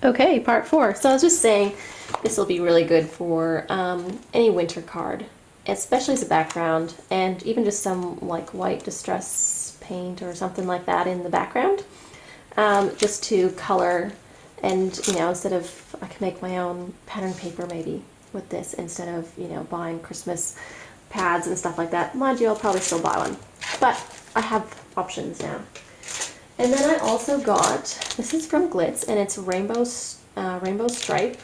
Okay, part 4. So I was just saying this will be really good for any winter card, especially as a background, and even just some like white distress paint or something like that in the background, just to color. And instead of, I can make my own pattern paper maybe with this instead of buying Christmas pads and stuff like that. Mind you, I'll probably still buy one, but I have options now. And then I also got, this is from Glitz, and it's rainbow stripe.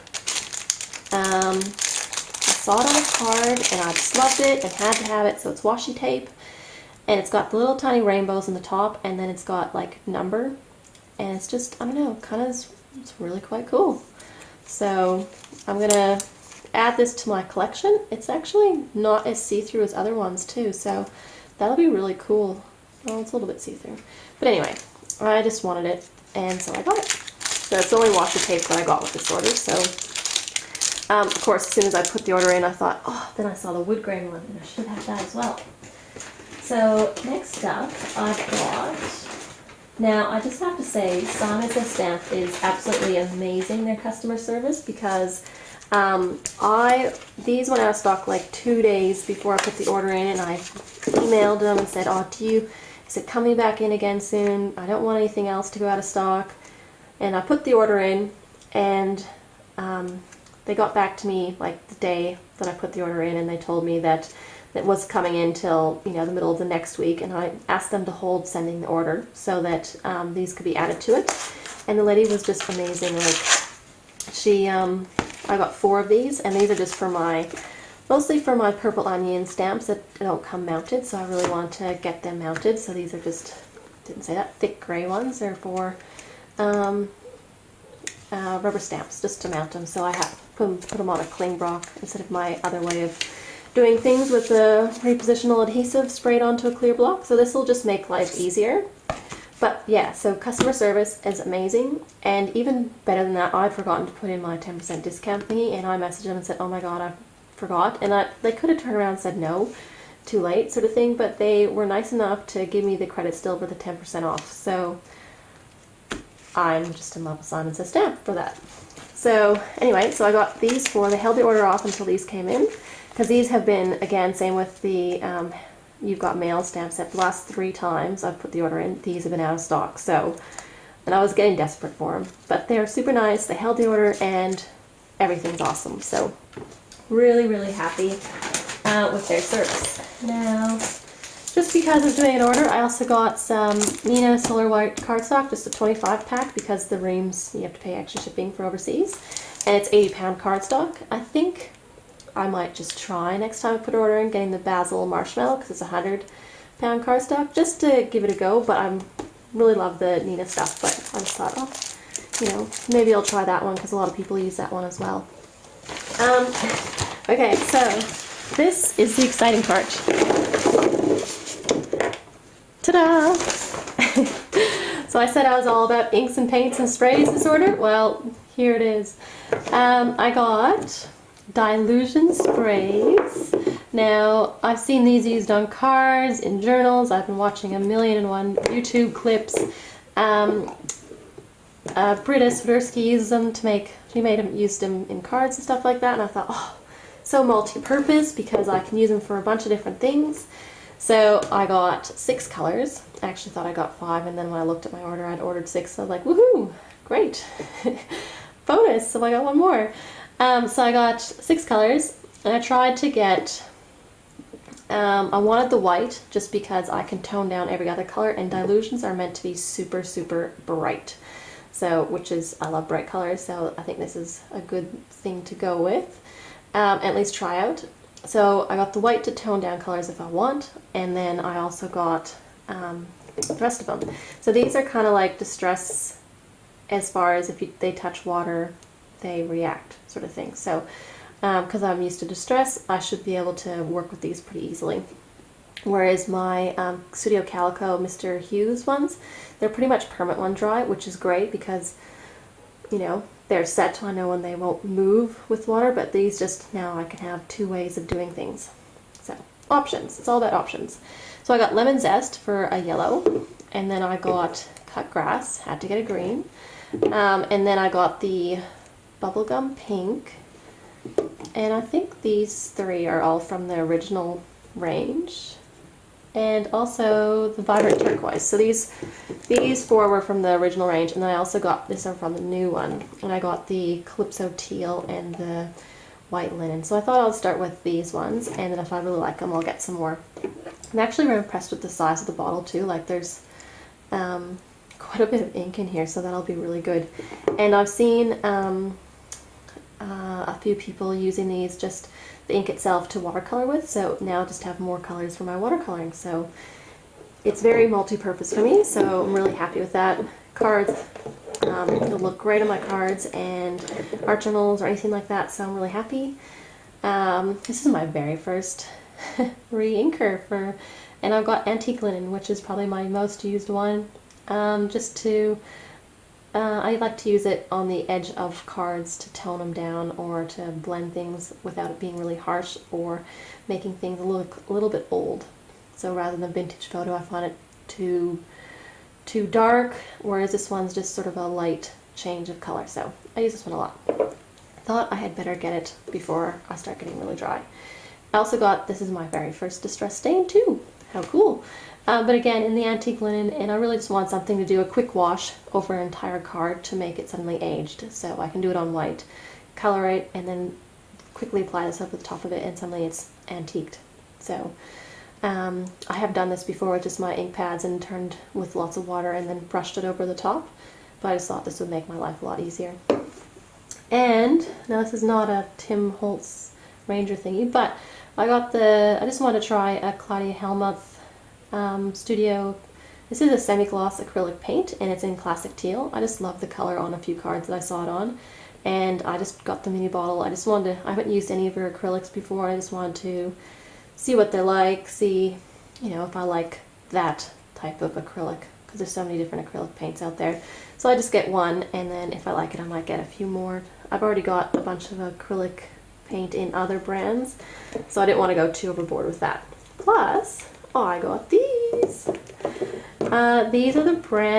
I saw it on a card, and I just loved it and had to have it, so it's washi tape. And it's got the little tiny rainbows in the top, and then it's got like number. And it's just, I don't know, it's really quite cool. So I'm going to add this to my collection. It's actually not as see-through as other ones too, so that'll be really cool. Well, it's a little bit see-through. But anyway, I just wanted it, and so I got it. So it's the only washi tape that I got with this order. So, of course, as soon as I put the order in, I thought, oh, then I saw the wood grain one, and I should have that as well. So next up, I've got, now I just have to say, SSS Stamp is absolutely amazing, their customer service, because these went out of stock like 2 days before I put the order in, and I emailed them and said, oh, is it coming back in again soon? I don't want anything else to go out of stock. And I put the order in, and they got back to me like the day that I put the order in, and they told me that it was coming in till the middle of the next week, and I asked them to hold sending the order so that these could be added to it. And the lady was just amazing. Like I got 4 of these, and these are just for mostly for my purple onion stamps that don't come mounted, so I really want to get them mounted. So these are just, didn't say that, thick gray ones. They're for rubber stamps, just to mount them. So I have put them on a cling block instead of my other way of doing things with the repositional adhesive sprayed onto a clear block. So this will just make life easier. But yeah, so customer service is amazing, and even better than that, I'd forgotten to put in my 10% discount thingy, and I messaged them and said, oh my god, I forgot. And they could have turned around and said no, too late sort of thing, but they were nice enough to give me the credit still for the 10% off. So I'm just in love with SSS Stamp for that. So anyway, so I got these 4. They held the order off until these came in, because these have been, again, same with the You've Got Mail stamp set. The last 3 times I've put the order in, these have been out of stock. So, and I was getting desperate for them. But they're super nice. They held the order, and everything's awesome. So, really, really happy with their service. Now, just because I'm doing an order, I also got some Nina Solar White cardstock, just a 25 pack, because the reams, you have to pay extra shipping for overseas. And it's 80-pound cardstock. I think I might just try next time I put an order in getting the basil marshmallow, because it's 100-pound cardstock, just to give it a go. But I really love the Nina stuff, but I just thought, oh, maybe I'll try that one, because a lot of people use that one as well. Okay, so this is the exciting part. Ta-da! So I said I was all about inks and paints and sprays this order. Well, here it is. I got dilution sprays. Now, I've seen these used on cards, in journals. I've been watching 1,000,001 YouTube clips. Britta Swiderski uses them to make, used them in cards and stuff like that, and I thought, oh, so multi-purpose, because I can use them for a bunch of different things. So I got 6 colors. I actually thought I got 5, and then when I looked at my order, I'd ordered 6, so I was like, woohoo, great. Bonus, so I got 1 more. So I got 6 colors, and I tried to get, I wanted the white just because I can tone down every other color, and dilutions are meant to be super, super bright. So, which is, I love bright colors, so I think this is a good thing to go with, at least try out. So I got the white to tone down colors if I want, and then I also got the rest of them. So these are kind of like distress, as far as if they touch water, they react, sort of thing. So, because I'm used to distress, I should be able to work with these pretty easily. Whereas my Studio Calico Mr. Hughes ones, they're pretty much permanent one dry, which is great because, they're set so I know when they won't move with water, but these just, now I can have 2 ways of doing things. So, options. It's all about options. So I got lemon zest for a yellow, and then I got cut grass, had to get a green. And then I got the bubblegum pink, and I think these three are all from the original range, and also the vibrant turquoise. So these four were from the original range, and then I also got this one from the new one, and I got the Calypso teal and the white linen. So I thought I'll start with these ones, and then if I really like them, I'll get some more. I'm actually very impressed with the size of the bottle too. Like there's quite a bit of ink in here, so that'll be really good. And I've seen a few people using these, just the ink itself, to watercolor with, so now I just have more colors for my watercoloring. So it's very multi-purpose for me, so I'm really happy with that. Cards, it'll look great on my cards and art journals or anything like that, so I'm really happy. This is my very first re-inker and I've got antique linen, which is probably my most used one. I like to use it on the edge of cards to tone them down or to blend things without it being really harsh or making things look a little bit old. So rather than vintage photo, I find it too dark, whereas this one's just sort of a light change of color. So I use this one a lot. Thought I had better get it before I start getting really dry. I also got, this is my very first distress stain too. How cool. But again, in the antique linen, and I really just want something to do a quick wash over an entire card to make it suddenly aged. So I can do it on white, color it, and then quickly apply this over the top of it, and suddenly it's antiqued. So I have done this before with just my ink pads and turned with lots of water and then brushed it over the top, but I just thought this would make my life a lot easier. And now this is not a Tim Holtz Ranger thingy, but I just wanted to try a Claudia Helmuth Studio. This is a semi-gloss acrylic paint, and it's in classic teal. I just love the color on a few cards that I saw it on, and I just got the mini bottle. I haven't used any of her acrylics before. I just wanted to see what they're like, see, if I like that type of acrylic, because there's so many different acrylic paints out there. So I just get one, and then if I like it, I might get a few more. I've already got a bunch of acrylic paint in other brands, so I didn't want to go too overboard with that. Plus, I got these. These are the brand